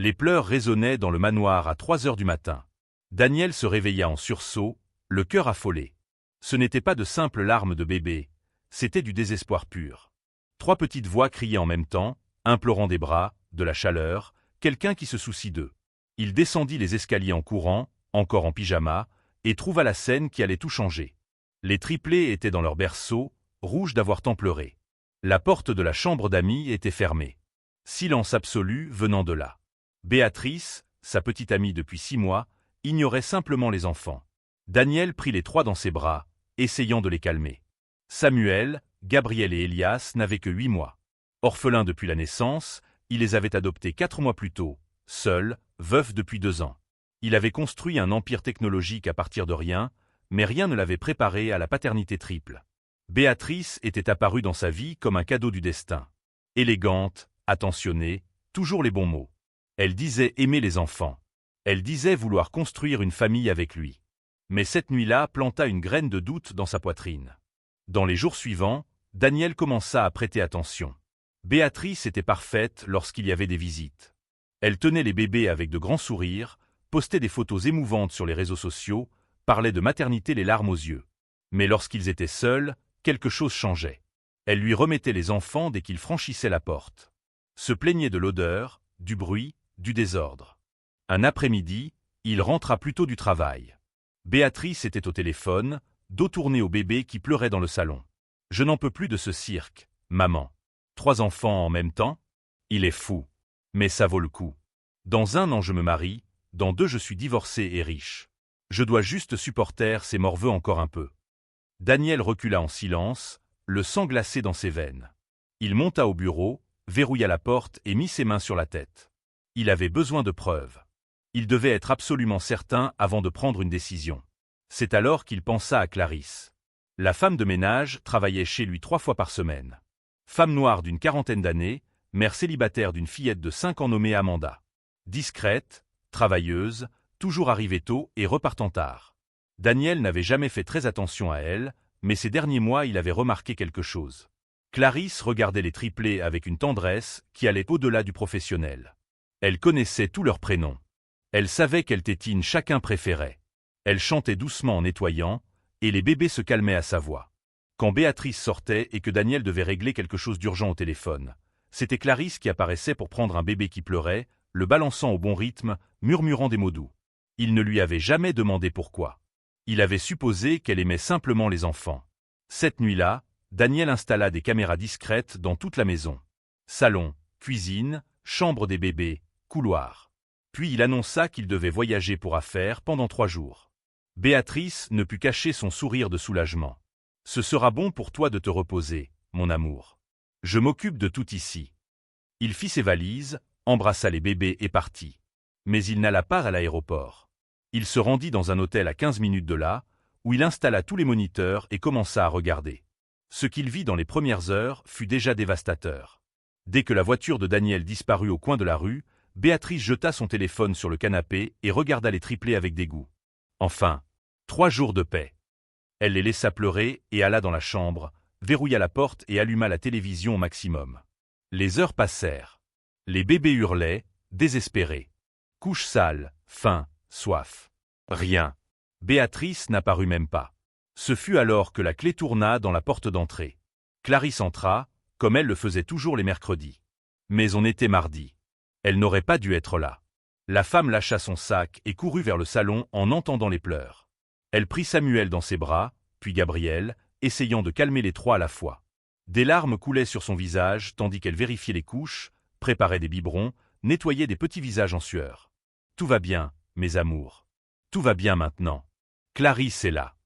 Les pleurs résonnaient dans le manoir à 3 heures du matin. Daniel se réveilla en sursaut, le cœur affolé. Ce n'était pas de simples larmes de bébé, c'était du désespoir pur. 3 petites voix criaient en même temps, implorant des bras, de la chaleur, quelqu'un qui se soucie d'eux. Il descendit les escaliers en courant, encore en pyjama, et trouva la scène qui allait tout changer. Les triplés étaient dans leur berceau, rouges d'avoir tant pleuré. La porte de la chambre d'amis était fermée. Silence absolu venant de là. Béatrice, sa petite amie depuis 6 mois, ignorait simplement les enfants. Daniel prit les 3 dans ses bras, essayant de les calmer. Samuel, Gabriel et Elias n'avaient que 8 mois. Orphelins depuis la naissance, il les avait adoptés 4 mois plus tôt, seul, veuf depuis 2 ans. Il avait construit un empire technologique à partir de rien, mais rien ne l'avait préparé à la paternité triple. Béatrice était apparue dans sa vie comme un cadeau du destin. Élégante, attentionnée, toujours les bons mots. Elle disait aimer les enfants. Elle disait vouloir construire une famille avec lui. Mais cette nuit-là planta une graine de doute dans sa poitrine. Dans les jours suivants, Daniel commença à prêter attention. Béatrice était parfaite lorsqu'il y avait des visites. Elle tenait les bébés avec de grands sourires, postait des photos émouvantes sur les réseaux sociaux, parlait de maternité les larmes aux yeux. Mais lorsqu'ils étaient seuls, quelque chose changeait. Elle lui remettait les enfants dès qu'ils franchissaient la porte. Se plaignait de l'odeur, du bruit, du désordre. Un après-midi, il rentra plus tôt du travail. Béatrice était au téléphone, dos tourné au bébé qui pleurait dans le salon. « Je n'en peux plus de ce cirque, maman. 3 enfants en même temps? Il est fou. Mais ça vaut le coup. Dans 1 an je me marie, dans 2 je suis divorcé et riche. Je dois juste supporter ces morveux encore un peu. » Daniel recula en silence, le sang glacé dans ses veines. Il monta au bureau, verrouilla la porte et mit ses mains sur la tête. Il avait besoin de preuves. Il devait être absolument certain avant de prendre une décision. C'est alors qu'il pensa à Clarisse. La femme de ménage travaillait chez lui 3 fois par semaine. Femme noire d'une 40aine d'années, mère célibataire d'une fillette de 5 ans nommée Amanda. Discrète, travailleuse, toujours arrivée tôt et repartant tard. Daniel n'avait jamais fait très attention à elle, mais ces derniers mois il avait remarqué quelque chose. Clarisse regardait les triplés avec une tendresse qui allait au-delà du professionnel. Elle connaissait tous leurs prénoms. Elle savait quelle tétine chacun préférait. Elle chantait doucement en nettoyant, et les bébés se calmaient à sa voix. Quand Béatrice sortait et que Daniel devait régler quelque chose d'urgent au téléphone, c'était Clarisse qui apparaissait pour prendre un bébé qui pleurait, le balançant au bon rythme, murmurant des mots doux. Il ne lui avait jamais demandé pourquoi. Il avait supposé qu'elle aimait simplement les enfants. Cette nuit-là, Daniel installa des caméras discrètes dans toute la maison. Salon, cuisine, chambre des bébés, couloir. Puis il annonça qu'il devait voyager pour affaires pendant 3 jours. Béatrice ne put cacher son sourire de soulagement. « Ce sera bon pour toi de te reposer, mon amour. Je m'occupe de tout ici. » Il fit ses valises, embrassa les bébés et partit. Mais il n'alla pas à l'aéroport. Il se rendit dans un hôtel à 15 minutes de là, où il installa tous les moniteurs et commença à regarder. Ce qu'il vit dans les premières heures fut déjà dévastateur. Dès que la voiture de Daniel disparut au coin de la rue, Béatrice jeta son téléphone sur le canapé et regarda les triplés avec dégoût. Enfin, 3 jours de paix. Elle les laissa pleurer et alla dans la chambre, verrouilla la porte et alluma la télévision au maximum. Les heures passèrent. Les bébés hurlaient, désespérés. Couche sale, faim, soif. Rien. Béatrice n'apparut même pas. Ce fut alors que la clé tourna dans la porte d'entrée. Clarisse entra, comme elle le faisait toujours les mercredis. Mais on était mardi. Elle n'aurait pas dû être là. La femme lâcha son sac et courut vers le salon en entendant les pleurs. Elle prit Samuel dans ses bras, puis Gabriel, essayant de calmer les 3 à la fois. Des larmes coulaient sur son visage tandis qu'elle vérifiait les couches, préparait des biberons, nettoyait des petits visages en sueur. « Tout va bien, mes amours. Tout va bien maintenant. Clarisse est là. »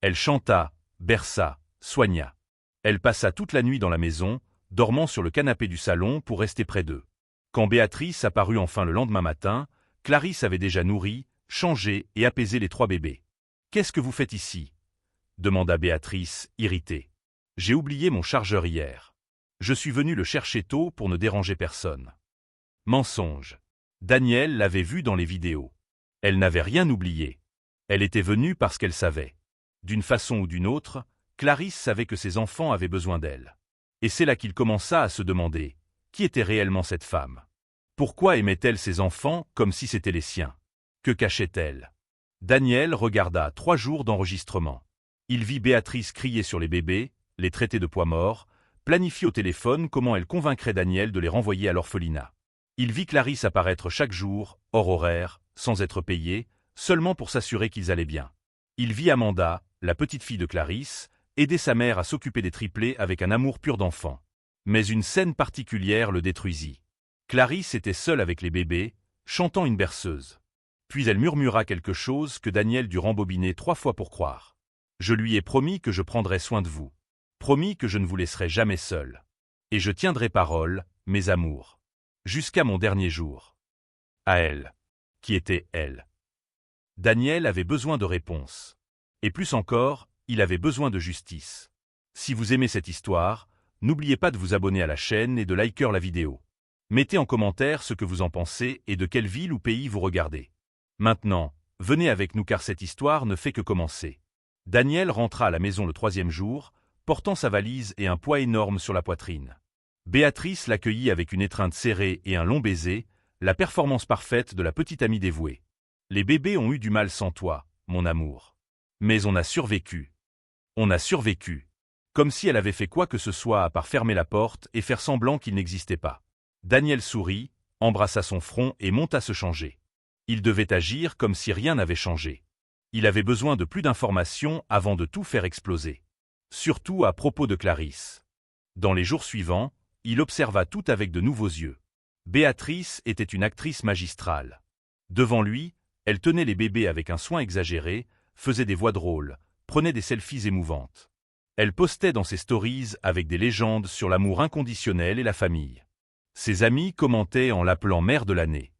Elle chanta, berça, soigna. Elle passa toute la nuit dans la maison, dormant sur le canapé du salon pour rester près d'eux. Quand Béatrice apparut enfin le lendemain matin, Clarisse avait déjà nourri, changé et apaisé les 3 bébés. « Qu'est-ce que vous faites ici ?» demanda Béatrice, irritée. « J'ai oublié mon chargeur hier. Je suis venue le chercher tôt pour ne déranger personne. » Mensonge. Daniel l'avait vu dans les vidéos. Elle n'avait rien oublié. Elle était venue parce qu'elle savait. D'une façon ou d'une autre, Clarisse savait que ses enfants avaient besoin d'elle. Et c'est là qu'il commença à se demander, qui était réellement cette femme? Pourquoi aimait-elle ses enfants comme si c'étaient les siens? Que cachait-elle? Daniel regarda 3 jours d'enregistrement. Il vit Béatrice crier sur les bébés, les traiter de poids mort, planifier au téléphone comment elle convaincrait Daniel de les renvoyer à l'orphelinat. Il vit Clarisse apparaître chaque jour, hors horaire, sans être payée, seulement pour s'assurer qu'ils allaient bien. Il vit Amanda, la petite fille de Clarisse, aider sa mère à s'occuper des triplés avec un amour pur d'enfant. Mais une scène particulière le détruisit. Clarisse était seule avec les bébés, chantant une berceuse. Puis elle murmura quelque chose que Daniel dut rembobiner 3 fois pour croire. « Je lui ai promis que je prendrais soin de vous. Promis que je ne vous laisserai jamais seul. Et je tiendrai parole, mes amours. Jusqu'à mon dernier jour. » À elle. Qui était elle? Daniel avait besoin de réponses. Et plus encore, il avait besoin de justice. Si vous aimez cette histoire, n'oubliez pas de vous abonner à la chaîne et de liker la vidéo. Mettez en commentaire ce que vous en pensez et de quelle ville ou pays vous regardez. Maintenant, venez avec nous car cette histoire ne fait que commencer. Daniel rentra à la maison le 3e jour, portant sa valise et un poids énorme sur la poitrine. Béatrice l'accueillit avec une étreinte serrée et un long baiser, la performance parfaite de la petite amie dévouée. Les bébés ont eu du mal sans toi, mon amour. Mais on a survécu. On a survécu. Comme si elle avait fait quoi que ce soit à part fermer la porte et faire semblant qu'il n'existait pas. Daniel sourit, embrassa son front et monta se changer. Il devait agir comme si rien n'avait changé. Il avait besoin de plus d'informations avant de tout faire exploser. Surtout à propos de Clarisse. Dans les jours suivants, il observa tout avec de nouveaux yeux. Béatrice était une actrice magistrale. Devant lui, elle tenait les bébés avec un soin exagéré, faisait des voix drôles, prenait des selfies émouvantes. Elle postait dans ses stories avec des légendes sur l'amour inconditionnel et la famille. Ses amis commentaient en l'appelant mère de l'année.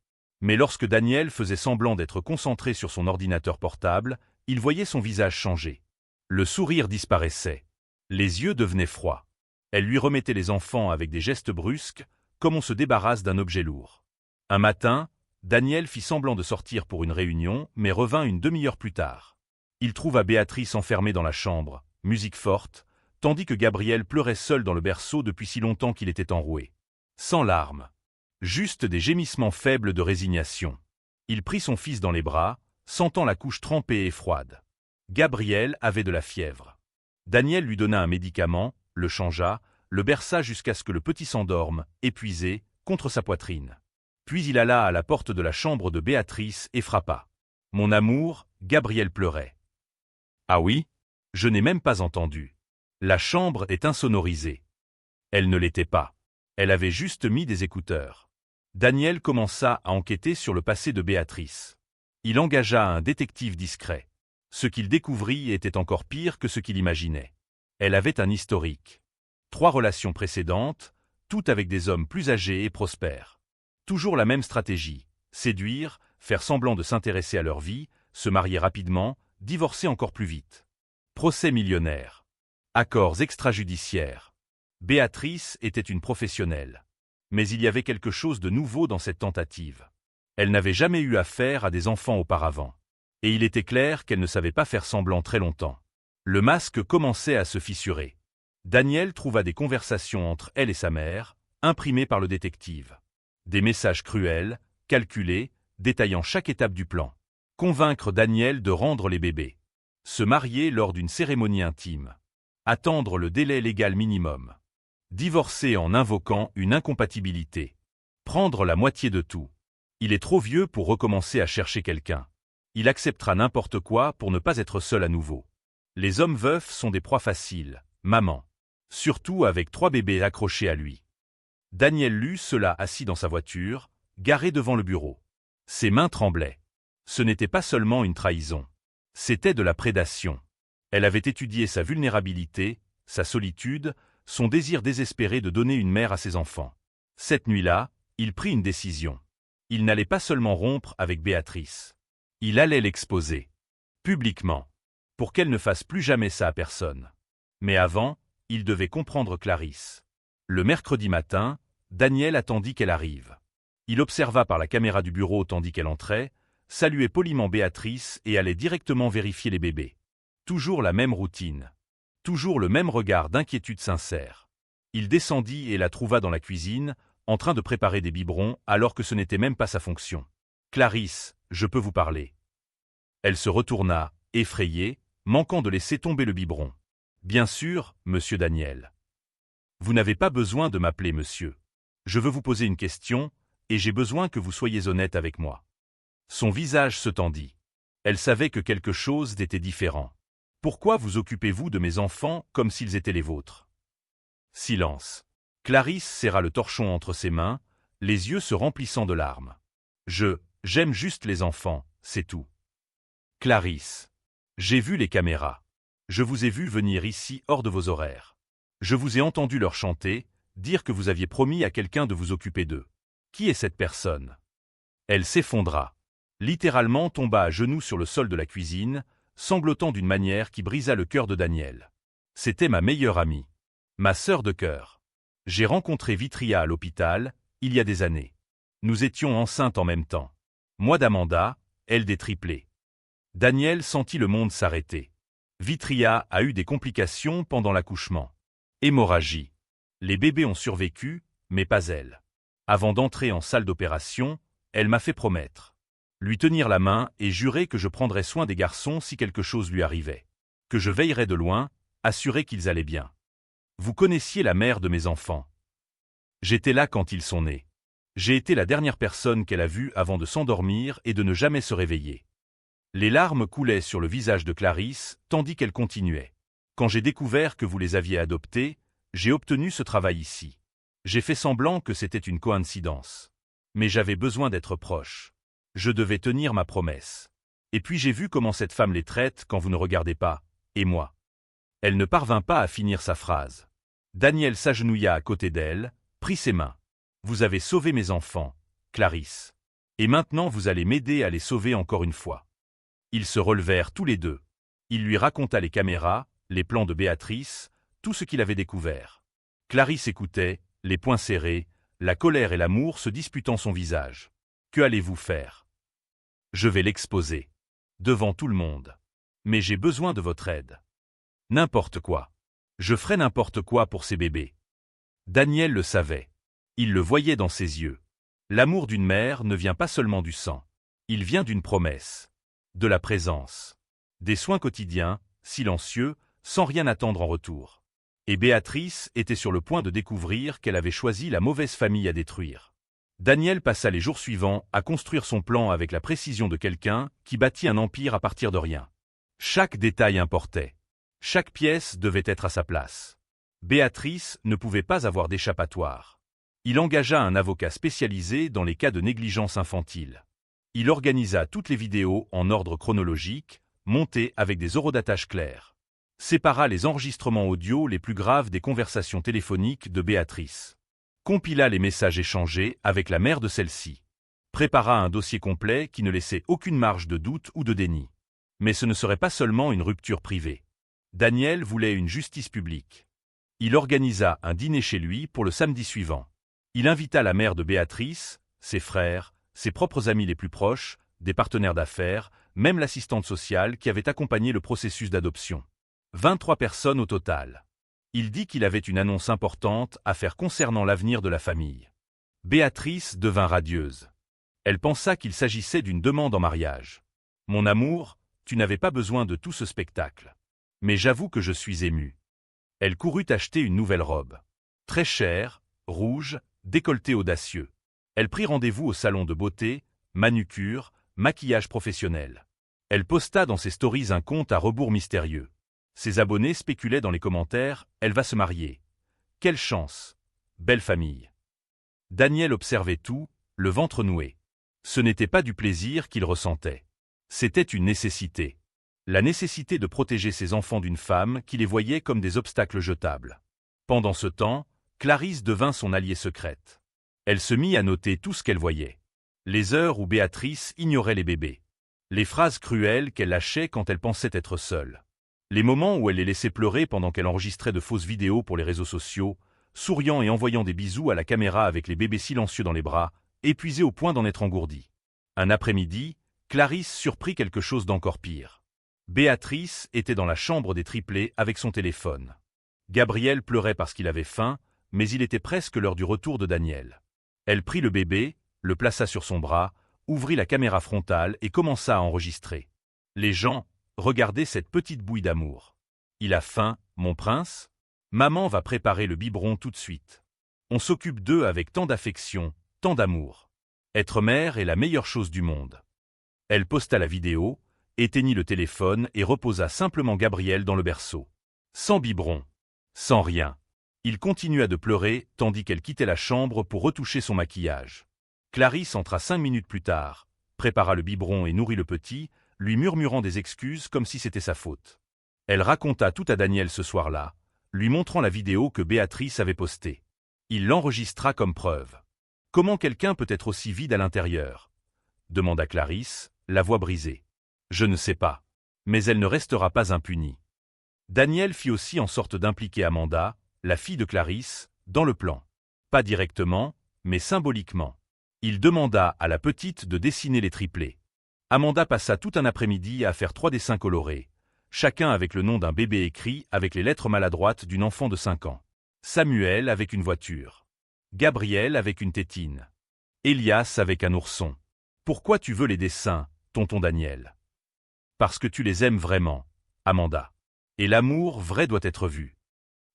Mais lorsque Daniel faisait semblant d'être concentré sur son ordinateur portable, il voyait son visage changer. Le sourire disparaissait. Les yeux devenaient froids. Elle lui remettait les enfants avec des gestes brusques, comme on se débarrasse d'un objet lourd. Un matin, Daniel fit semblant de sortir pour une réunion, mais revint une demi-heure plus tard. Il trouva Béatrice enfermée dans la chambre, musique forte, tandis que Gabriel pleurait seul dans le berceau depuis si longtemps qu'il était enroué. Sans larmes. Juste des gémissements faibles de résignation. Il prit son fils dans les bras, sentant la couche trempée et froide. Gabriel avait de la fièvre. Daniel lui donna un médicament, le changea, le berça jusqu'à ce que le petit s'endorme, épuisé, contre sa poitrine. Puis il alla à la porte de la chambre de Béatrice et frappa. « Mon amour », Gabriel pleurait. « Ah oui ? Je n'ai même pas entendu. La chambre est insonorisée. » Elle ne l'était pas. Elle avait juste mis des écouteurs. Daniel commença à enquêter sur le passé de Béatrice. Il engagea un détective discret. Ce qu'il découvrit était encore pire que ce qu'il imaginait. Elle avait un historique. 3 relations précédentes, toutes avec des hommes plus âgés et prospères. Toujours la même stratégie, séduire, faire semblant de s'intéresser à leur vie, se marier rapidement, divorcer encore plus vite. Procès millionnaire. Accords extrajudiciaires. Béatrice était une professionnelle. Mais il y avait quelque chose de nouveau dans cette tentative. Elle n'avait jamais eu affaire à des enfants auparavant. Et il était clair qu'elle ne savait pas faire semblant très longtemps. Le masque commençait à se fissurer. Daniel trouva des conversations entre elle et sa mère, imprimées par le détective. Des messages cruels, calculés, détaillant chaque étape du plan. Convaincre Daniel de rendre les bébés. Se marier lors d'une cérémonie intime. Attendre le délai légal minimum. Divorcer en invoquant une incompatibilité. Prendre la moitié de tout. Il est trop vieux pour recommencer à chercher quelqu'un. Il acceptera n'importe quoi pour ne pas être seul à nouveau. Les hommes veufs sont des proies faciles, maman. Surtout avec 3 bébés accrochés à lui. Daniel lut cela assis dans sa voiture, garée devant le bureau. Ses mains tremblaient. Ce n'était pas seulement une trahison. C'était de la prédation. Elle avait étudié sa vulnérabilité, sa solitude, son désir désespéré de donner une mère à ses enfants. Cette nuit-là, il prit une décision. Il n'allait pas seulement rompre avec Béatrice. Il allait l'exposer. Publiquement. Pour qu'elle ne fasse plus jamais ça à personne. Mais avant, il devait comprendre Clarisse. Le mercredi matin, Daniel attendit qu'elle arrive. Il observa par la caméra du bureau tandis qu'elle entrait, saluait poliment Béatrice et allait directement vérifier les bébés. Toujours la même routine. Toujours le même regard d'inquiétude sincère. Il descendit et la trouva dans la cuisine, en train de préparer des biberons alors que ce n'était même pas sa fonction. « Clarisse, je peux vous parler. » Elle se retourna, effrayée, manquant de laisser tomber le biberon. « Bien sûr, monsieur Daniel. Vous n'avez pas besoin de m'appeler monsieur. Je veux vous poser une question, et j'ai besoin que vous soyez honnête avec moi. » Son visage se tendit. Elle savait que quelque chose n'était différent. « Pourquoi vous occupez-vous de mes enfants comme s'ils étaient les vôtres ?» Silence. Clarisse serra le torchon entre ses mains, les yeux se remplissant de larmes. « J'aime juste les enfants, c'est tout. » Clarisse. J'ai vu les caméras. Je vous ai vu venir ici hors de vos horaires. Je vous ai entendu leur chanter, dire que vous aviez promis à quelqu'un de vous occuper d'eux. Qui est cette personne? Elle s'effondra. Littéralement tomba à genoux sur le sol de la cuisine, sanglotant d'une manière qui brisa le cœur de Daniel. C'était ma meilleure amie. Ma sœur de cœur. J'ai rencontré Vitria à l'hôpital, il y a des années. Nous étions enceintes en même temps. Moi d'Amanda, elle des triplés. Daniel sentit le monde s'arrêter. Vitria a eu des complications pendant l'accouchement. Hémorragie. Les bébés ont survécu, mais pas elle. Avant d'entrer en salle d'opération, elle m'a fait promettre. Lui tenir la main et jurer que je prendrais soin des garçons si quelque chose lui arrivait. Que je veillerais de loin, assurer qu'ils allaient bien. Vous connaissiez la mère de mes enfants. J'étais là quand ils sont nés. J'ai été la dernière personne qu'elle a vue avant de s'endormir et de ne jamais se réveiller. Les larmes coulaient sur le visage de Clarisse, tandis qu'elle continuait. Quand j'ai découvert que vous les aviez adoptés, j'ai obtenu ce travail ici. J'ai fait semblant que c'était une coïncidence. Mais j'avais besoin d'être proche. Je devais tenir ma promesse. Et puis j'ai vu comment cette femme les traite quand vous ne regardez pas, et moi. Elle ne parvint pas à finir sa phrase. Daniel s'agenouilla à côté d'elle, prit ses mains. Vous avez sauvé mes enfants, Clarisse. Et maintenant vous allez m'aider à les sauver encore une fois. Ils se relevèrent tous les deux. Il lui raconta les caméras, les plans de Béatrice, tout ce qu'il avait découvert. Clarisse écoutait, les poings serrés, la colère et l'amour se disputant son visage. Que allez-vous faire? Je vais l'exposer. Devant tout le monde. Mais j'ai besoin de votre aide. N'importe quoi. Je ferai n'importe quoi pour ces bébés. Daniel le savait. Il le voyait dans ses yeux. L'amour d'une mère ne vient pas seulement du sang. Il vient d'une promesse. De la présence. Des soins quotidiens, silencieux, sans rien attendre en retour. Et Béatrice était sur le point de découvrir qu'elle avait choisi la mauvaise famille à détruire. Daniel passa les jours suivants à construire son plan avec la précision de quelqu'un qui bâtit un empire à partir de rien. Chaque détail importait. Chaque pièce devait être à sa place. Béatrice ne pouvait pas avoir d'échappatoire. Il engagea un avocat spécialisé dans les cas de négligence infantile. Il organisa toutes les vidéos en ordre chronologique, montées avec des horodatage clairs. Sépara les enregistrements audio les plus graves des conversations téléphoniques de Béatrice. Compila les messages échangés avec la mère de celle-ci. Prépara un dossier complet qui ne laissait aucune marge de doute ou de déni. Mais ce ne serait pas seulement une rupture privée. Daniel voulait une justice publique. Il organisa un dîner chez lui pour le samedi suivant. Il invita la mère de Béatrice, ses frères, ses propres amis les plus proches, des partenaires d'affaires, même l'assistante sociale qui avait accompagné le processus d'adoption. 23 personnes au total. Il dit qu'il avait une annonce importante à faire concernant l'avenir de la famille. Béatrice devint radieuse. Elle pensa qu'il s'agissait d'une demande en mariage. « Mon amour, tu n'avais pas besoin de tout ce spectacle. Mais j'avoue que je suis émue. » Elle courut acheter une nouvelle robe. Très chère, rouge, décolleté audacieux. Elle prit rendez-vous au salon de beauté, manucure, maquillage professionnel. Elle posta dans ses stories un compte à rebours mystérieux. Ses abonnés spéculaient dans les commentaires « Elle va se marier. Quelle chance. Belle famille. » Daniel observait tout, le ventre noué. Ce n'était pas du plaisir qu'il ressentait. C'était une nécessité. La nécessité de protéger ses enfants d'une femme qui les voyait comme des obstacles jetables. Pendant ce temps, Clarisse devint son alliée secrète. Elle se mit à noter tout ce qu'elle voyait. Les heures où Béatrice ignorait les bébés. Les phrases cruelles qu'elle lâchait quand elle pensait être seule. Les moments où elle les laissait pleurer pendant qu'elle enregistrait de fausses vidéos pour les réseaux sociaux, souriant et envoyant des bisous à la caméra avec les bébés silencieux dans les bras, épuisée au point d'en être engourdie. Un après-midi, Clarisse surprit quelque chose d'encore pire. Béatrice était dans la chambre des triplés avec son téléphone. Gabriel pleurait parce qu'il avait faim, mais il était presque l'heure du retour de Daniel. Elle prit le bébé, le plaça sur son bras, ouvrit la caméra frontale et commença à enregistrer. Les gens, regardez cette petite bouille d'amour. Il a faim, mon prince? Maman va préparer le biberon tout de suite. On s'occupe d'eux avec tant d'affection, tant d'amour. Être mère est la meilleure chose du monde. Elle posta la vidéo, éteignit le téléphone et reposa simplement Gabriel dans le berceau. Sans biberon. Sans rien. Il continua de pleurer tandis qu'elle quittait la chambre pour retoucher son maquillage. Clarisse entra 5 minutes plus tard, prépara le biberon et nourrit le petit, lui murmurant des excuses comme si c'était sa faute. Elle raconta tout à Daniel ce soir-là, lui montrant la vidéo que Béatrice avait postée. Il l'enregistra comme preuve. « Comment quelqu'un peut être aussi vide à l'intérieur » demanda Clarisse, la voix brisée. « Je ne sais pas. Mais elle ne restera pas impunie. » Daniel fit aussi en sorte d'impliquer Amanda, la fille de Clarisse, dans le plan. Pas directement, mais symboliquement. Il demanda à la petite de dessiner les triplés. Amanda passa tout un après-midi à faire 3 dessins colorés, chacun avec le nom d'un bébé écrit avec les lettres maladroites d'une enfant de 5 ans. Samuel avec une voiture. Gabriel avec une tétine. Elias avec un ourson. Pourquoi tu veux les dessins, tonton Daniel? Parce que tu les aimes vraiment, Amanda. Et l'amour vrai doit être vu.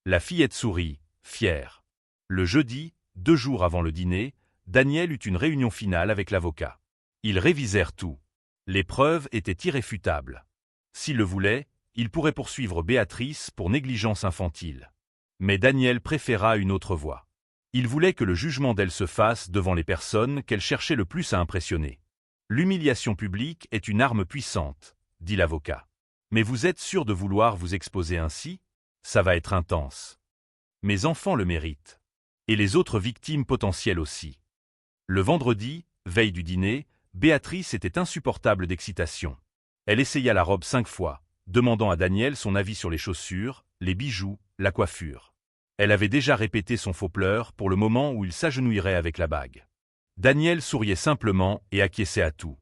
La fillette sourit, fière. Le jeudi, 2 jours avant le dîner, Daniel eut une réunion finale avec l'avocat. Ils révisèrent tout. Les preuves étaient irréfutables. S'il le voulait, il pourrait poursuivre Béatrice pour négligence infantile. Mais Daniel préféra une autre voie. Il voulait que le jugement d'elle se fasse devant les personnes qu'elle cherchait le plus à impressionner. L'humiliation publique est une arme puissante, dit l'avocat. Mais vous êtes sûr de vouloir vous exposer ainsi? Ça va être intense. Mes enfants le méritent. Et les autres victimes potentielles aussi. Le vendredi, veille du dîner, Béatrice était insupportable d'excitation. Elle essaya la robe 5 fois, demandant à Daniel son avis sur les chaussures, les bijoux, la coiffure. Elle avait déjà répété son faux pleur pour le moment où il s'agenouillerait avec la bague. Daniel souriait simplement et acquiesçait à tout.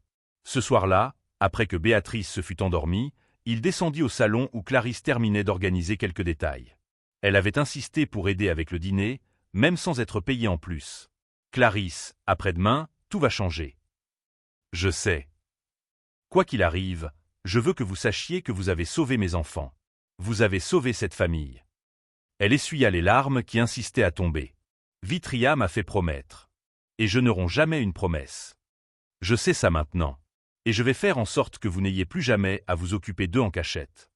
Ce soir-là, après que Béatrice se fut endormie, il descendit au salon où Clarisse terminait d'organiser quelques détails. Elle avait insisté pour aider avec le dîner, même sans être payée en plus. « Clarisse, après-demain, tout va changer. » « Je sais. Quoi qu'il arrive, je veux que vous sachiez que vous avez sauvé mes enfants. Vous avez sauvé cette famille. » Elle essuya les larmes qui insistaient à tomber. « Vitria m'a fait promettre. Et je ne romps jamais une promesse. Je sais ça maintenant. Et je vais faire en sorte que vous n'ayez plus jamais à vous occuper d'eux en cachette. »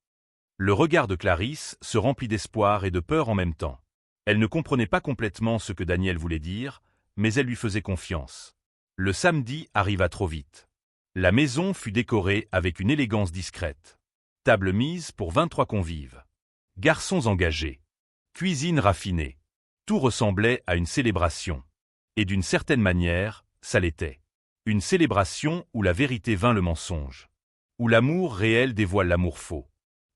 Le regard de Clarisse se remplit d'espoir et de peur en même temps. Elle ne comprenait pas complètement ce que Daniel voulait dire, mais elle lui faisait confiance. Le samedi arriva trop vite. La maison fut décorée avec une élégance discrète. Table mise pour 23 convives. Garçons engagés. Cuisine raffinée. Tout ressemblait à une célébration. Et d'une certaine manière, ça l'était. Une célébration où la vérité vainc le mensonge. Où l'amour réel dévoile l'amour faux.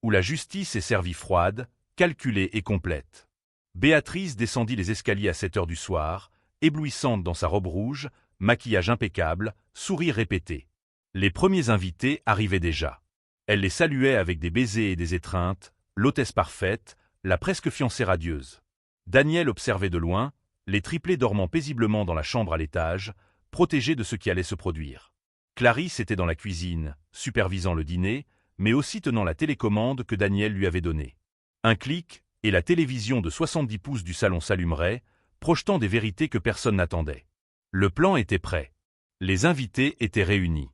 Où la justice est servie froide, calculée et complète. Béatrice descendit les escaliers à 7 heures du soir, éblouissante dans sa robe rouge, maquillage impeccable, sourire répété. Les premiers invités arrivaient déjà. Elle les saluait avec des baisers et des étreintes, l'hôtesse parfaite, la presque fiancée radieuse. Daniel observait de loin, les triplés dormant paisiblement dans la chambre à l'étage, protégés de ce qui allait se produire. Clarisse était dans la cuisine, supervisant le dîner, mais aussi tenant la télécommande que Daniel lui avait donnée. Un clic, et la télévision de 70 pouces du salon s'allumerait, projetant des vérités que personne n'attendait. Le plan était prêt. Les invités étaient réunis.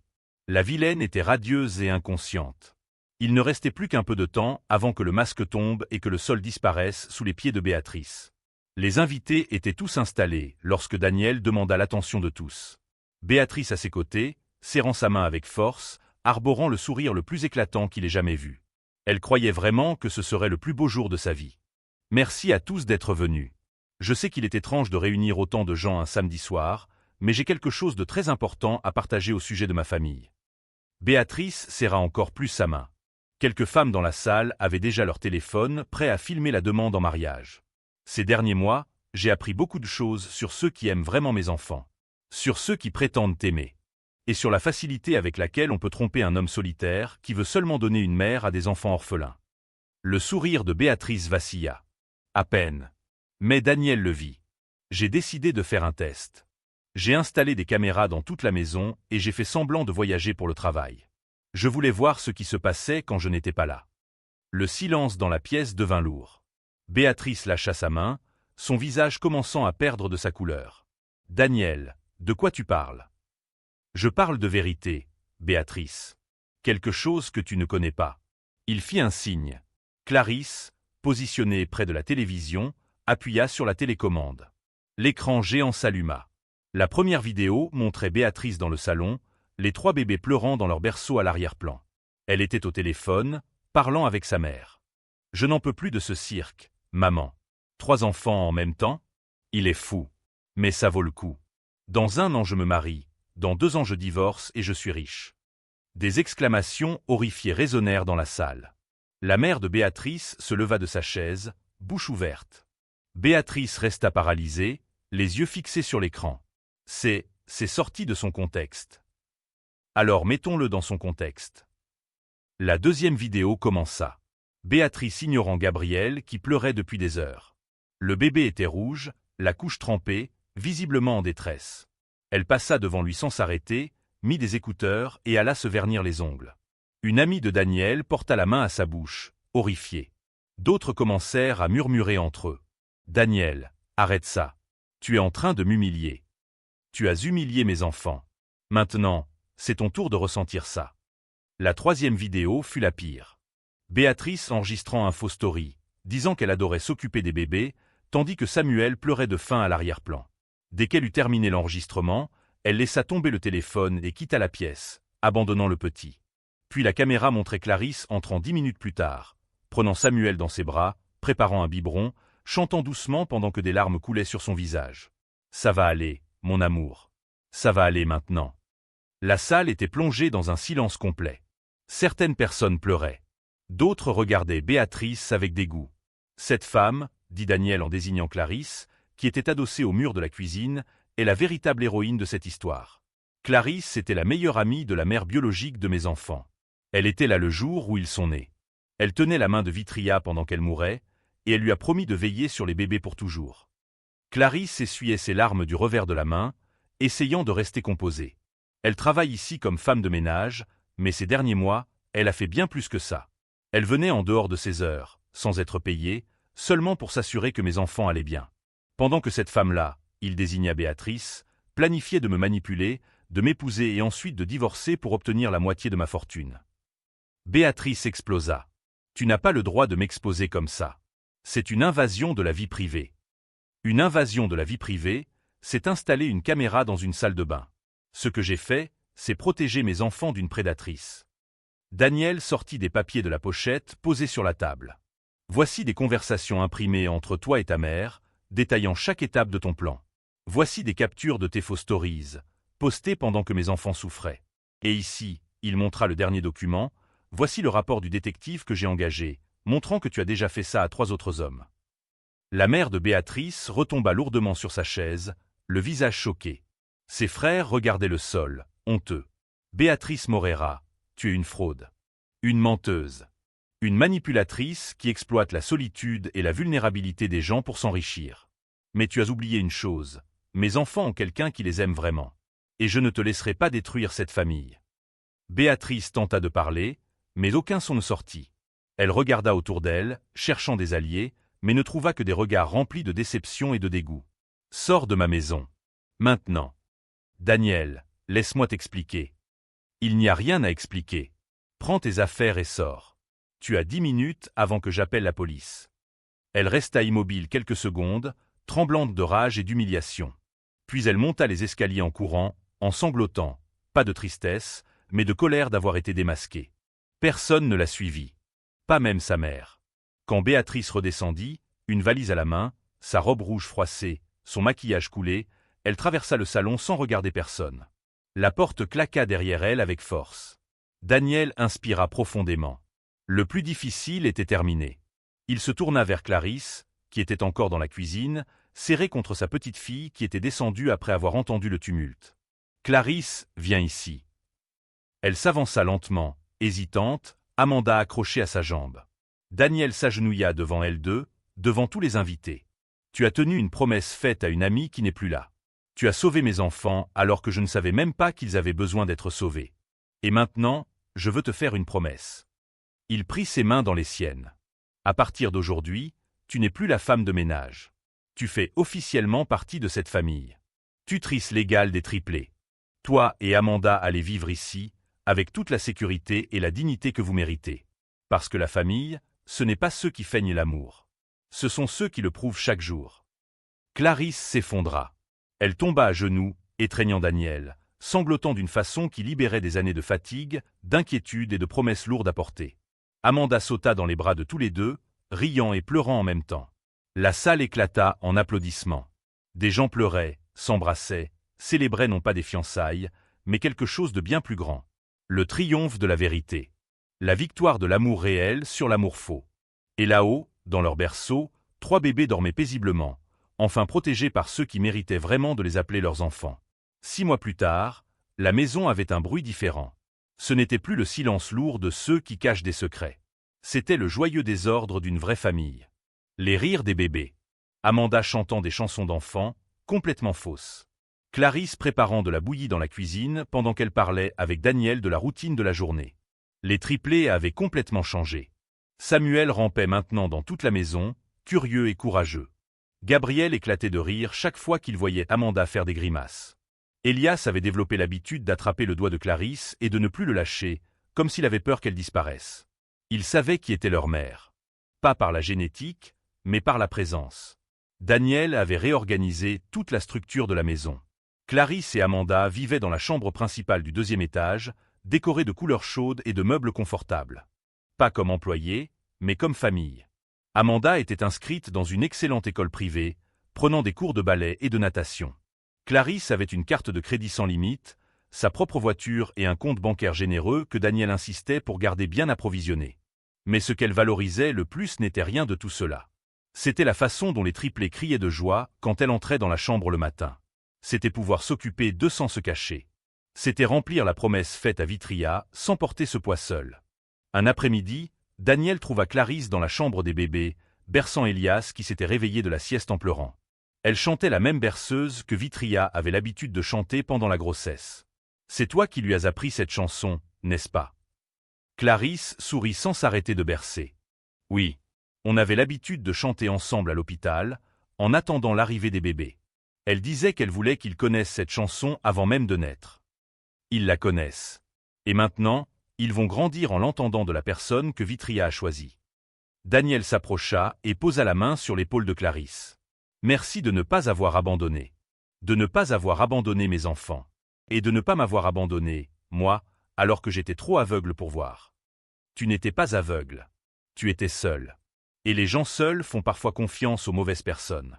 La vilaine était radieuse et inconsciente. Il ne restait plus qu'un peu de temps avant que le masque tombe et que le sol disparaisse sous les pieds de Béatrice. Les invités étaient tous installés lorsque Daniel demanda l'attention de tous. Béatrice à ses côtés, serrant sa main avec force, arborant le sourire le plus éclatant qu'il ait jamais vu. Elle croyait vraiment que ce serait le plus beau jour de sa vie. « Merci à tous d'être venus. Je sais qu'il est étrange de réunir autant de gens un samedi soir, mais j'ai quelque chose de très important à partager au sujet de ma famille. » Béatrice serra encore plus sa main. Quelques femmes dans la salle avaient déjà leur téléphone prêt à filmer la demande en mariage. Ces derniers mois, j'ai appris beaucoup de choses sur ceux qui aiment vraiment mes enfants, sur ceux qui prétendent t'aimer, et sur la facilité avec laquelle on peut tromper un homme solitaire qui veut seulement donner une mère à des enfants orphelins. Le sourire de Béatrice vacilla. À peine. Mais Daniel le vit. J'ai décidé de faire un test. J'ai installé des caméras dans toute la maison et j'ai fait semblant de voyager pour le travail. Je voulais voir ce qui se passait quand je n'étais pas là. Le silence dans la pièce devint lourd. Béatrice lâcha sa main, son visage commençant à perdre de sa couleur. « Daniel, de quoi tu parles ?»« Je parle de vérité, Béatrice. Quelque chose que tu ne connais pas. » Il fit un signe. Clarisse, positionnée près de la télévision, appuya sur la télécommande. L'écran géant s'alluma. La première vidéo montrait Béatrice dans le salon, les 3 bébés pleurant dans leur berceau à l'arrière-plan. Elle était au téléphone, parlant avec sa mère. « Je n'en peux plus de ce cirque, maman. 3 enfants en même temps? Il est fou. Mais ça vaut le coup. Dans 1 an je me marie, dans 2 ans je divorce et je suis riche. » Des exclamations horrifiées résonnèrent dans la salle. La mère de Béatrice se leva de sa chaise, bouche ouverte. Béatrice resta paralysée, les yeux fixés sur l'écran. C'est sorti de son contexte. Alors mettons-le dans son contexte. La deuxième vidéo commença. Béatrice ignorant Gabriel qui pleurait depuis des heures. Le bébé était rouge, la couche trempée, visiblement en détresse. Elle passa devant lui sans s'arrêter, mit des écouteurs et alla se vernir les ongles. Une amie de Daniel porta la main à sa bouche, horrifiée. D'autres commencèrent à murmurer entre eux. « Daniel, arrête ça. Tu es en train de m'humilier. Tu as humilié mes enfants. Maintenant, c'est ton tour de ressentir ça. » La troisième vidéo fut la pire. Béatrice enregistrant un faux story, disant qu'elle adorait s'occuper des bébés, tandis que Samuel pleurait de faim à l'arrière-plan. Dès qu'elle eut terminé l'enregistrement, elle laissa tomber le téléphone et quitta la pièce, abandonnant le petit. Puis la caméra montrait Clarisse entrant 10 minutes plus tard, prenant Samuel dans ses bras, préparant un biberon, chantant doucement pendant que des larmes coulaient sur son visage. « Ça va aller, mon amour. Ça va aller maintenant. » La salle était plongée dans un silence complet. Certaines personnes pleuraient. D'autres regardaient Béatrice avec dégoût. « Cette femme, » dit Daniel en désignant Clarisse, qui était adossée au mur de la cuisine, est la véritable héroïne de cette histoire. Clarisse était la meilleure amie de la mère biologique de mes enfants. Elle était là le jour où ils sont nés. Elle tenait la main de Vitria pendant qu'elle mourait, et elle lui a promis de veiller sur les bébés pour toujours. Clarisse essuyait ses larmes du revers de la main, essayant de rester composée. Elle travaille ici comme femme de ménage, mais ces derniers mois, elle a fait bien plus que ça. Elle venait en dehors de ses heures, sans être payée, seulement pour s'assurer que mes enfants allaient bien. Pendant que cette femme-là, il désigna Béatrice, planifiait de me manipuler, de m'épouser et ensuite de divorcer pour obtenir la moitié de ma fortune. Béatrice explosa. « Tu n'as pas le droit de m'exposer comme ça. C'est une invasion de la vie privée. » Une invasion de la vie privée, c'est installer une caméra dans une salle de bain. Ce que j'ai fait, c'est protéger mes enfants d'une prédatrice. Daniel sortit des papiers de la pochette posés sur la table. Voici des conversations imprimées entre toi et ta mère, détaillant chaque étape de ton plan. Voici des captures de tes faux stories, postées pendant que mes enfants souffraient. Et ici, il montra le dernier document, voici le rapport du détective que j'ai engagé, montrant que tu as déjà fait ça à 3 autres hommes. La mère de Béatrice retomba lourdement sur sa chaise, le visage choqué. Ses frères regardaient le sol, honteux. Béatrice Morera, tu es une fraude. Une menteuse. Une manipulatrice qui exploite la solitude et la vulnérabilité des gens pour s'enrichir. Mais tu as oublié une chose, mes enfants ont quelqu'un qui les aime vraiment. Et je ne te laisserai pas détruire cette famille. Béatrice tenta de parler, mais aucun son ne sortit. Elle regarda autour d'elle, cherchant des alliés, mais ne trouva que des regards remplis de déception et de dégoût. Sors de ma maison. Maintenant. Daniel, laisse-moi t'expliquer. Il n'y a rien à expliquer. Prends tes affaires et sors. Tu as 10 minutes avant que j'appelle la police. Elle resta immobile quelques secondes, tremblante de rage et d'humiliation. Puis elle monta les escaliers en courant, en sanglotant, pas de tristesse, mais de colère d'avoir été démasquée. Personne ne la suivit. Pas même sa mère. Quand Béatrice redescendit, une valise à la main, sa robe rouge froissée, son maquillage coulé, elle traversa le salon sans regarder personne. La porte claqua derrière elle avec force. Daniel inspira profondément. Le plus difficile était terminé. Il se tourna vers Clarisse, qui était encore dans la cuisine, serrée contre sa petite fille qui était descendue après avoir entendu le tumulte. « Clarisse, viens ici. » Elle s'avança lentement, hésitante, Amanda accrochée à sa jambe. Daniel s'agenouilla devant elle deux, devant tous les invités. « Tu as tenu une promesse faite à une amie qui n'est plus là. Tu as sauvé mes enfants alors que je ne savais même pas qu'ils avaient besoin d'être sauvés. Et maintenant, je veux te faire une promesse. Il prit ses mains dans les siennes. À partir d'aujourd'hui, tu n'es plus la femme de ménage. Tu fais officiellement partie de cette famille. Tutrice légale des triplés. Toi et Amanda allez vivre ici, avec toute la sécurité et la dignité que vous méritez. Parce que la famille, ce n'est pas ceux qui feignent l'amour. Ce sont ceux qui le prouvent chaque jour. Clarisse s'effondra. Elle tomba à genoux, étreignant Daniel, sanglotant d'une façon qui libérait des années de fatigue, d'inquiétude et de promesses lourdes à porter. Amanda sauta dans les bras de tous les deux, riant et pleurant en même temps. La salle éclata en applaudissements. Des gens pleuraient, s'embrassaient, célébraient non pas des fiançailles, mais quelque chose de bien plus grand. Le triomphe de la vérité. La victoire de l'amour réel sur l'amour faux. Et là-haut, dans leur berceau, 3 bébés dormaient paisiblement, enfin protégés par ceux qui méritaient vraiment de les appeler leurs enfants. 6 mois plus tard, la maison avait un bruit différent. Ce n'était plus le silence lourd de ceux qui cachent des secrets. C'était le joyeux désordre d'une vraie famille. Les rires des bébés. Amanda chantant des chansons d'enfants, complètement fausses. Clarisse préparant de la bouillie dans la cuisine pendant qu'elle parlait avec Daniel de la routine de la journée. Les triplés avaient complètement changé. Samuel rampait maintenant dans toute la maison, curieux et courageux. Gabriel éclatait de rire chaque fois qu'il voyait Amanda faire des grimaces. Elias avait développé l'habitude d'attraper le doigt de Clarisse et de ne plus le lâcher, comme s'il avait peur qu'elle disparaisse. Ils savaient qui était leur mère. Pas par la génétique, mais par la présence. Daniel avait réorganisé toute la structure de la maison. Clarisse et Amanda vivaient dans la chambre principale du 2e étage, décorée de couleurs chaudes et de meubles confortables. Pas comme employés, mais comme famille. Amanda était inscrite dans une excellente école privée, prenant des cours de ballet et de natation. Clarisse avait une carte de crédit sans limite, sa propre voiture et un compte bancaire généreux que Daniel insistait pour garder bien approvisionné. Mais ce qu'elle valorisait le plus n'était rien de tout cela. C'était la façon dont les triplés criaient de joie quand elle entrait dans la chambre le matin. C'était pouvoir s'occuper d'eux sans se cacher. C'était remplir la promesse faite à Vitria sans porter ce poids seul. Un après-midi, Daniel trouva Clarisse dans la chambre des bébés, berçant Elias qui s'était réveillé de la sieste en pleurant. Elle chantait la même berceuse que Vitria avait l'habitude de chanter pendant la grossesse. « C'est toi qui lui as appris cette chanson, n'est-ce pas ?» Clarisse sourit sans s'arrêter de bercer. « Oui. On avait l'habitude de chanter ensemble à l'hôpital, en attendant l'arrivée des bébés. Elle disait qu'elle voulait qu'ils connaissent cette chanson avant même de naître. Ils la connaissent. Et maintenant, ils vont grandir en l'entendant de la personne que Vitria a choisie. » Daniel s'approcha et posa la main sur l'épaule de Clarisse. « Merci de ne pas avoir abandonné. De ne pas avoir abandonné mes enfants. Et de ne pas m'avoir abandonné, moi, alors que j'étais trop aveugle pour voir. Tu n'étais pas aveugle. Tu étais seul. Et les gens seuls font parfois confiance aux mauvaises personnes. »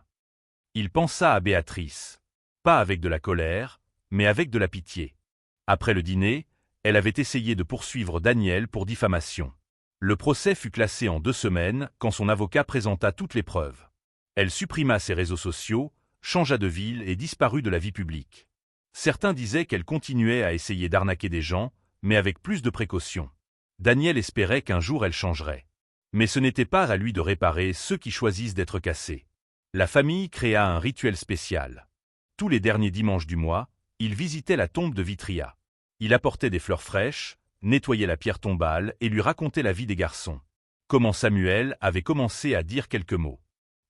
Il pensa à Béatrice. Pas avec de la colère, mais avec de la pitié. Après le dîner, elle avait essayé de poursuivre Daniel pour diffamation. Le procès fut classé en 2 semaines quand son avocat présenta toutes les preuves. Elle supprima ses réseaux sociaux, changea de ville et disparut de la vie publique. Certains disaient qu'elle continuait à essayer d'arnaquer des gens, mais avec plus de précautions. Daniel espérait qu'un jour elle changerait. Mais ce n'était pas à lui de réparer ceux qui choisissent d'être cassés. La famille créa un rituel spécial. Tous les derniers dimanches du mois, il visitait la tombe de Vitria. Il apportait des fleurs fraîches, nettoyait la pierre tombale et lui racontait la vie des garçons. Comment Samuel avait commencé à dire quelques mots.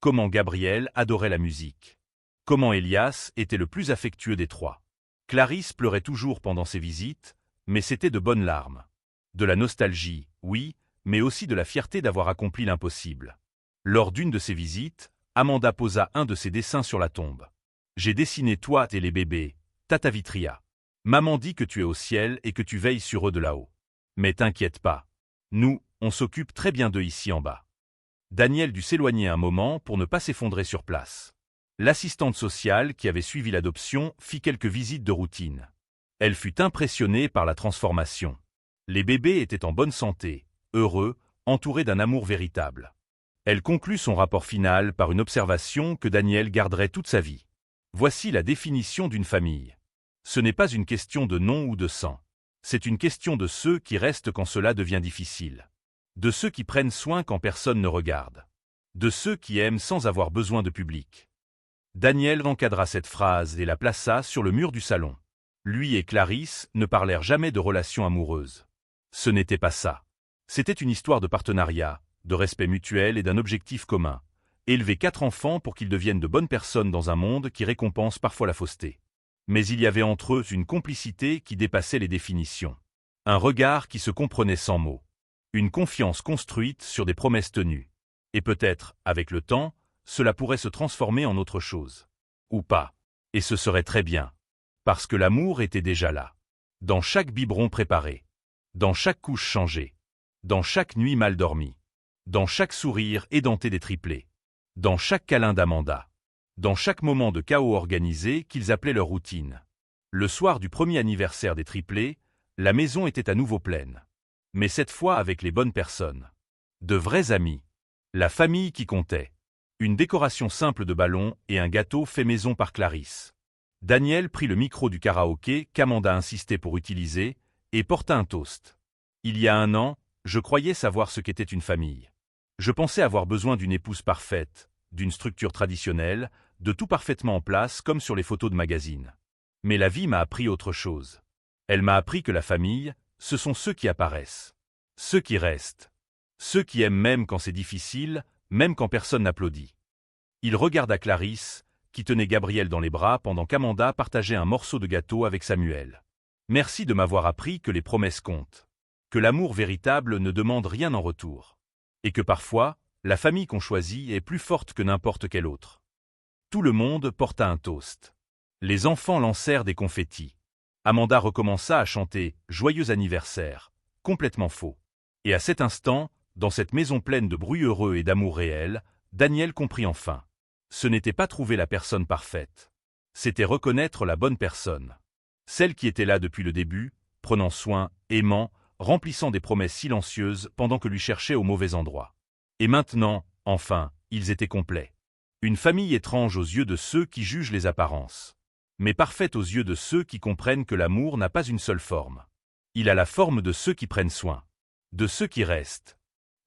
Comment Gabriel adorait la musique. Comment Elias était le plus affectueux des 3. Clarisse pleurait toujours pendant ses visites, mais c'était de bonnes larmes. De la nostalgie, oui, mais aussi de la fierté d'avoir accompli l'impossible. Lors d'une de ces visites, Amanda posa un de ses dessins sur la tombe. « J'ai dessiné toi et les bébés, Tata Vitria. Maman dit que tu es au ciel et que tu veilles sur eux de là-haut. Mais t'inquiète pas. Nous, on s'occupe très bien d'eux ici en bas. » Daniel dut s'éloigner un moment pour ne pas s'effondrer sur place. L'assistante sociale qui avait suivi l'adoption fit quelques visites de routine. Elle fut impressionnée par la transformation. Les bébés étaient en bonne santé, heureux, entourés d'un amour véritable. Elle conclut son rapport final par une observation que Daniel garderait toute sa vie. Voici la définition d'une famille. Ce n'est pas une question de nom ou de sang. C'est une question de ceux qui restent quand cela devient difficile. De ceux qui prennent soin quand personne ne regarde. De ceux qui aiment sans avoir besoin de public. Daniel encadra cette phrase et la plaça sur le mur du salon. Lui et Clarisse ne parlèrent jamais de relations amoureuses. Ce n'était pas ça. C'était une histoire de partenariat, de respect mutuel et d'un objectif commun. Élever 4 enfants pour qu'ils deviennent de bonnes personnes dans un monde qui récompense parfois la fausseté. Mais il y avait entre eux une complicité qui dépassait les définitions. Un regard qui se comprenait sans mots. Une confiance construite sur des promesses tenues. Et peut-être, avec le temps, cela pourrait se transformer en autre chose. Ou pas. Et ce serait très bien. Parce que l'amour était déjà là. Dans chaque biberon préparé. Dans chaque couche changée. Dans chaque nuit mal dormie. Dans chaque sourire édenté des triplés. Dans chaque câlin d'Amanda. Dans chaque moment de chaos organisé qu'ils appelaient leur routine. Le soir du premier anniversaire des triplés, la maison était à nouveau pleine. Mais cette fois avec les bonnes personnes. De vrais amis. La famille qui comptait. Une décoration simple de ballons et un gâteau fait maison par Clarisse. Daniel prit le micro du karaoké qu'Amanda insistait pour utiliser et porta un toast. Il y a 1 an, je croyais savoir ce qu'était une famille. Je pensais avoir besoin d'une épouse parfaite, d'une structure traditionnelle, de tout parfaitement en place comme sur les photos de magazines. Mais la vie m'a appris autre chose. Elle m'a appris que la famille, ce sont ceux qui apparaissent. Ceux qui restent. Ceux qui aiment même quand c'est difficile, même quand personne n'applaudit. Il regarda Clarisse, qui tenait Gabriel dans les bras pendant qu'Amanda partageait un morceau de gâteau avec Samuel. Merci de m'avoir appris que les promesses comptent. Que l'amour véritable ne demande rien en retour. Et que parfois, la famille qu'on choisit est plus forte que n'importe quelle autre. Tout le monde porta un toast. Les enfants lancèrent des confettis. Amanda recommença à chanter « Joyeux anniversaire », complètement faux. Et à cet instant, dans cette maison pleine de bruit heureux et d'amour réel, Daniel comprit enfin. Ce n'était pas trouver la personne parfaite. C'était reconnaître la bonne personne. Celle qui était là depuis le début, prenant soin, aimant, remplissant des promesses silencieuses pendant que lui cherchait au mauvais endroit. Et maintenant, enfin, ils étaient complets. Une famille étrange aux yeux de ceux qui jugent les apparences. Mais parfaite aux yeux de ceux qui comprennent que l'amour n'a pas une seule forme. Il a la forme de ceux qui prennent soin. De ceux qui restent.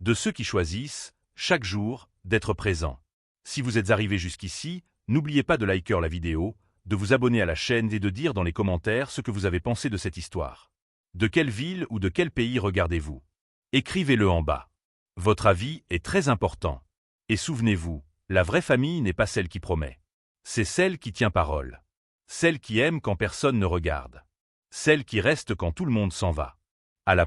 De ceux qui choisissent, chaque jour, d'être présents. Si vous êtes arrivé jusqu'ici, n'oubliez pas de liker la vidéo, de vous abonner à la chaîne et de dire dans les commentaires ce que vous avez pensé de cette histoire. De quelle ville ou de quel pays regardez-vous? Écrivez-le en bas. Votre avis est très important. Et souvenez-vous, la vraie famille n'est pas celle qui promet. C'est celle qui tient parole. Celle qui aime quand personne ne regarde. Celle qui reste quand tout le monde s'en va. À la